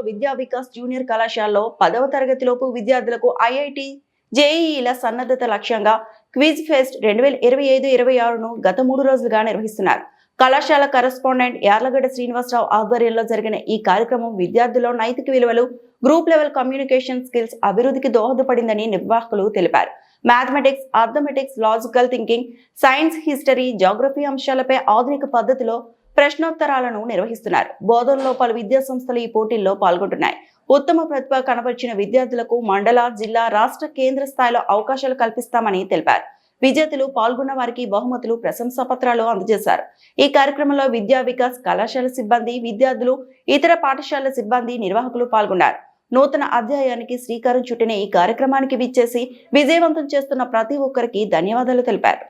విద్యా వికాస్ జూనియర్ కళాశాలలో 10వ తరగతిలోపు విద్యార్థులకు ఐఐటి జేఈఈల సన్నద్ధత లక్ష్యంగా క్విజ్ ఫెస్ట్ 2025-26ను గత 3 రోజులుగా నిర్వహిస్తున్నారు. కళాశాల కరెస్పాండెంట్ యార్లగడ్డ శ్రీనివాసరావు ఆధ్వర్యంలో జరిగిన ఈ కార్యక్రమం విద్యార్థుల్లో నైతిక విలువలు, గ్రూప్ లెవెల్ కమ్యూనికేషన్ స్కిల్స్ అభివృద్ధికి దోహదపడిందని నిర్వాహకులు తెలిపారు. Mathematics, arithmetics, logical thinking, science, history, geography అంశాలపై ఆధునిక పద్ధతిలో ప్రశ్నోత్తరాలను నిర్వహిస్తున్నారు. బోధనలో పలు విద్యా సంస్థలు ఈ పోటీల్లో పాల్గొంటున్నాయి. ఉత్తమ ప్రతిభ కనబరిచిన విద్యార్థులకు మండల, జిల్లా, రాష్ట్ర, కేంద్ర స్థాయిలో అవకాశాలు కల్పిస్తామని తెలిపారు. విజేతలు పాల్గొన్న వారికి బహుమతులు, ప్రశంసా పత్రాలు అందజేశారు. ఈ కార్యక్రమంలో విద్యా వికాస్ కళాశాల సిబ్బంది, విద్యార్థులు, ఇతర పాఠశాలల సిబ్బంది, నిర్వాహకులు పాల్గొన్నారు. నూతన అధ్యాయానికి శ్రీకారం చుట్టిన ఈ కార్యక్రమానికి విచ్చేసి విజయవంతం చేస్తున్న ప్రతి ఒక్కరికి ధన్యవాదాలు తెలిపారు.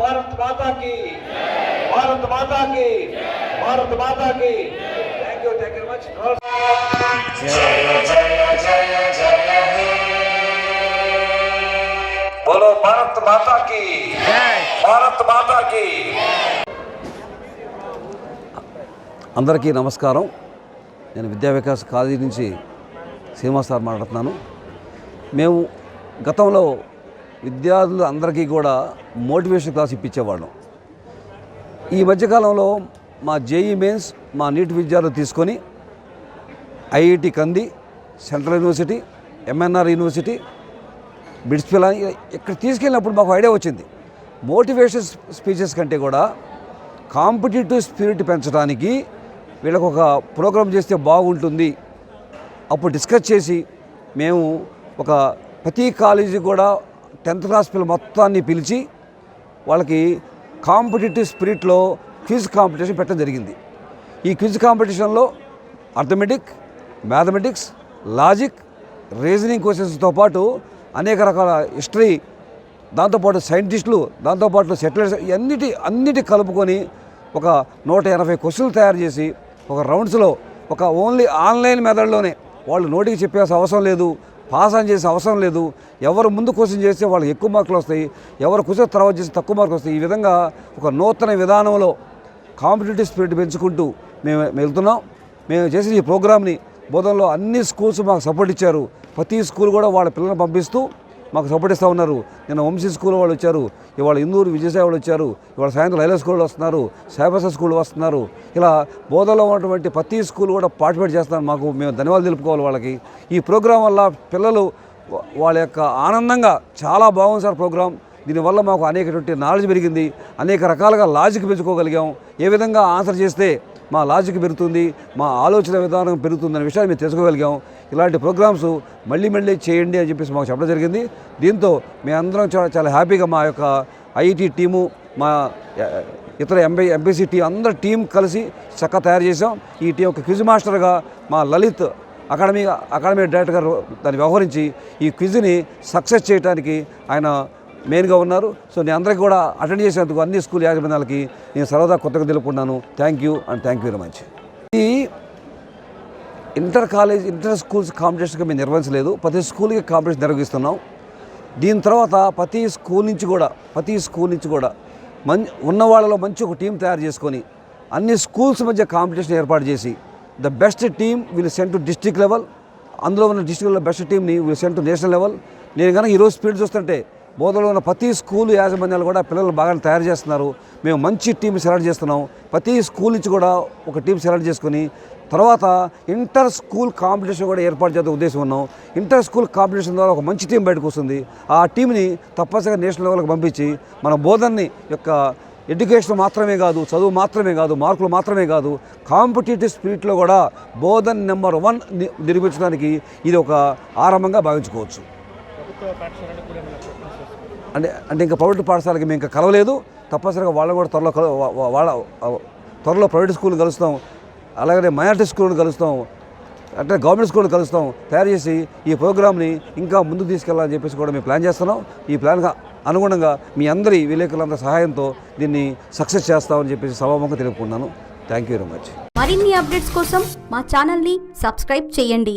भारत माता की भारत माता की थैंक यू मच। बोलो भारत माता की भारत माता की। అందరికీ నమస్కారం. నేను విద్యా వికాస్ కాలేజీ నుంచి శ్రీనివాస్ సార్ మాట్లాడుతున్నాను. మేము గతంలో విద్యార్థులు అందరికీ కూడా మోటివేషన్ క్లాస్ ఇప్పించేవాళ్ళం. ఈ మధ్యకాలంలో మా జేఈ మెయిన్స్, మా నీట్ విద్యార్థులు తీసుకొని ఐఐటి కంది, సెంట్రల్ యూనివర్సిటీ, ఎంఎన్ఆర్ యూనివర్సిటీ, బిట్స్పిల్ ఇక్కడ తీసుకెళ్ళినప్పుడు మాకు ఐడియా వచ్చింది. మోటివేషన్ స్పీచెస్ కంటే కూడా కాంపిటేటివ్ స్పిరిట్ పెంచడానికి వీళ్ళకు ఒక ప్రోగ్రామ్ చేస్తే బాగుంటుంది. అప్పుడు డిస్కస్ చేసి మేము ఒక ప్రతి కాలేజీ కూడా 10th క్లాస్ పిల్లలు మొత్తాన్ని పిలిచి వాళ్ళకి కాంపిటేటివ్ స్పిరిట్లో క్విజ్ కాంపిటీషన్ పెట్టడం జరిగింది. ఈ క్విజ్ కాంపిటీషన్లో అర్థమెటిక్, మ్యాథమెటిక్స్, లాజిక్, రీజనింగ్ క్వశ్చన్స్తో పాటు అనేక రకాల హిస్టరీ, దాంతోపాటు సైంటిస్టులు, దాంతోపాటు సెటిలర్స్, అన్నిటి కలుపుకొని ఒక 180 క్వశ్చన్లు తయారు చేసి ఒక రౌండ్స్లో ఒక ఓన్లీ ఆన్లైన్ మెథడ్లోనే వాళ్ళు నోటికి చెప్పేసిన అవసరం లేదు, పాస్ ఆన్ చేసే అవసరం లేదు. ఎవరు ముందు క్వశ్చన్ చేస్తే వాళ్ళకి ఎక్కువ మార్కులు వస్తాయి, ఎవరు క్వశ్చన్ తర్వాత చేస్తే తక్కువ మార్కులు వస్తాయి. ఈ విధంగా ఒక నూతన విధానంలో కాంపిటేటివ్ స్పిరిట్ పెంచుకుంటూ మేము వెళ్తున్నాం. మేము చేసిన ఈ ప్రోగ్రామ్ని బోధనలో అన్ని స్కూల్స్ మాకు సపోర్ట్ ఇచ్చారు. ప్రతి స్కూల్ కూడా వాళ్ళ పిల్లల్ని పంపిస్తూ మాకు సపోర్ట్ ఇస్తూ ఉన్నారు. నిన్న వంశీ స్కూల్ వాళ్ళు వచ్చారు, ఇవాళ ఇందూరు విజయసాయి వాళ్ళు వచ్చారు, ఇవాళ సాయంత్రం లైలా స్కూల్ వస్తున్నారు, సాయిబస స్కూల్ వస్తున్నారు. ఇలా బోధనలో ఉన్నటువంటి ప్రతి స్కూల్ కూడా పార్టిసిపేట్ చేస్తున్నారు. మేము ధన్యవాదాలు తెలుపుకోవాలి వాళ్ళకి. ఈ ప్రోగ్రాం వల్ల పిల్లలు వాళ్ళ యొక్క ఆనందంగా చాలా బాగుంది సార్ ప్రోగ్రాం. దీనివల్ల మాకు అనేకటువంటి నాలెడ్జ్ పెరిగింది, అనేక రకాలుగా లాజిక్ పెంచుకోగలిగాం. ఏ విధంగా ఆన్సర్ చేస్తే మా లాజిక్ పెరుగుతుంది, మా ఆలోచన విధానం పెరుగుతుందనే విషయాన్ని మేము తెలుసుకోగలిగాం. ఇలాంటి ప్రోగ్రామ్స్ మళ్ళీ చేయండి అని చెప్పేసి మాకు చెప్పడం జరిగింది. దీంతో మేమందరం చాలా హ్యాపీగా మా యొక్క ఐఐటి టీము, మా ఇతర ఎంపీసీ టీం అందరు టీం కలిసి చక్కగా తయారు చేసాం. ఈ టీం ఒక క్విజ్ మాస్టర్గా మా లలిత్ అకాడమీ డైరెక్టర్ గారు దాన్ని వ్యవహరించి ఈ క్విజ్ని సక్సెస్ చేయడానికి ఆయన మెయిన్గా ఉన్నారు. సో నేను అందరికీ కూడా అటెండ్ చేసేందుకు అన్ని స్కూల్ యాజమాన్యాలకి నేను సర్వదా కొత్తగా తెలుపుకున్నాను. Thank you very much. ఈ ఇంటర్ స్కూల్స్ కాంపిటీషన్గా మేము నిర్వహించలేదు, ప్రతి స్కూల్కి కాంపిటీషన్ నిర్వహిస్తున్నాం. దీని తర్వాత ప్రతి స్కూల్ నుంచి కూడా ఉన్న వాళ్ళలో మంచి ఒక టీం తయారు చేసుకొని అన్ని స్కూల్స్ మధ్య కాంపిటీషన్ ఏర్పాటు చేసి the best team will send to district level, అందులో ఉన్న డిస్ట్రిక్ట్లో బెస్ట్ టీమ్ని will send to national level. నేను కనుక ఈరోజు స్పీడ్ చూస్తుంటే బోధనలో ఉన్న ప్రతి స్కూల్ యాజమాన్యాలు కూడా పిల్లలు బాగా తయారు చేస్తున్నారు. మేము మంచి టీం సెలెక్ట్ చేస్తున్నాం. ప్రతి స్కూల్ నుంచి కూడా ఒక టీం సెలెక్ట్ చేసుకుని తర్వాత ఇంటర్ స్కూల్ కాంపిటీషన్ కూడా ఏర్పాటు చేద్దాం ఉద్దేశం ఉన్నాం. ఇంటర్ స్కూల్ కాంపిటీషన్ ద్వారా ఒక మంచి టీం బయటకు వస్తుంది. ఆ టీంని తప్పనిసరిగా నేషనల్ లెవెల్కి పంపించి మన బోధనని యొక్క ఎడ్యుకేషన్ మాత్రమే కాదు, చదువు మాత్రమే కాదు, మార్కులు మాత్రమే కాదు, కాంపిటేటివ్ స్పిరిట్లో కూడా బోధన నెంబర్ 1 నిరూపించడానికి ఇది ఒక ఆరంభంగా భావించుకోవచ్చు. అంటే ఇంకా ప్రైవేట్ పాఠశాలకి మేము ఇంకా కలవలేదు. తప్పనిసరిగా వాళ్ళని కూడా త్వరలో ప్రైవేట్ స్కూల్ని కలుస్తాం, అలాగే మైనారిటీ స్కూల్ని కలుస్తాం, అంటే గవర్నమెంట్ స్కూల్ని కలుస్తాం. తయారు చేసి ఈ ప్రోగ్రామ్ని ఇంకా ముందుకు తీసుకెళ్లాలని చెప్పేసి కూడా మేము ప్లాన్ చేస్తున్నాం. ఈ ప్లాన్గా అనుగుణంగా మీ అందరి విలేకరులందరి సహాయంతో దీన్ని సక్సెస్ చేస్తామని చెప్పేసి సభాముఖంగా తెలుపుకున్నాను. Thank you very much. మరిన్ని అప్డేట్స్ కోసం మా ఛానల్ని సబ్స్క్రైబ్ చేయండి.